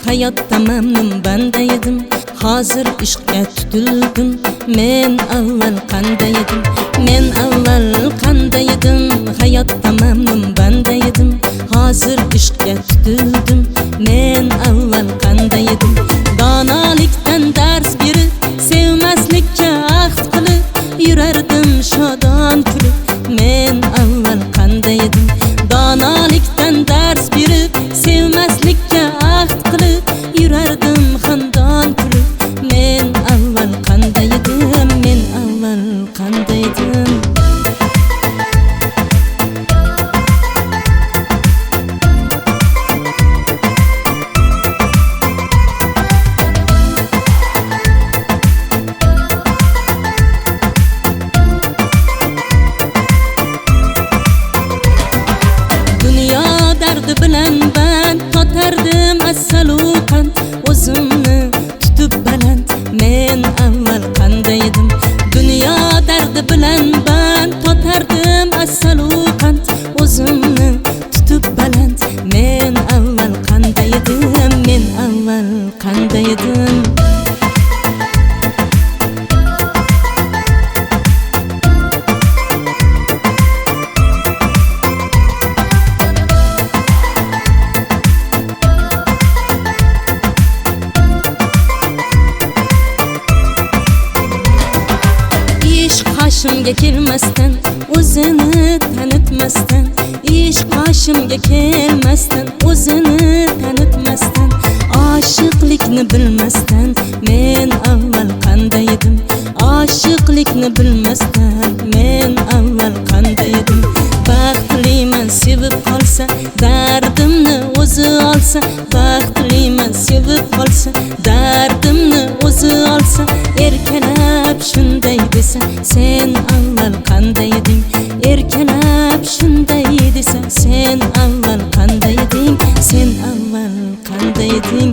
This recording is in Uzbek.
hayotda mamnun banda edim. Hozir ishqqa tutildim. Men avval qanday edim? Men avval qanday edim? Hayotda mamnun banda edim. Hozir ishqqa tutildim. Men avval qanday edim? Donolikdan dars berib, sevmaslikka ahd qilib, yurardim shodon kulib. Men avval qanday edim? Donolikdan dars berib, sevmaslikka ahd qilib, yurardim xandon kulib. Men avval qanday edim? Men avval qanday edim? Dardi bilan ben totardim as-saluqan, o'zimni tutib baland. Men avval qanday edim? Dunyo dardi bilan ben totardim as-saluqan, o'zimni tutib baland. Men avval qanday edim? Men avval qanday edim? Qoshimga kelmasdan, o'zini tanitmasdan, ish qoshimga kelmasdan, o'zini tanitmasdan, oshiqlikni bilmasdan, men avval qanday edim? Oshiqlikni bilmasdan, men avval qanday edim? Baxtliman sevib qolsa, dardimni o'zi olsa, baxtliman sevib qolsa, dardimni o'zi olsa, erkalab shunday desa, sen avval qanday eding? Erkalab shunday desa, sen avval qanday eding? Sen avval qanday eding?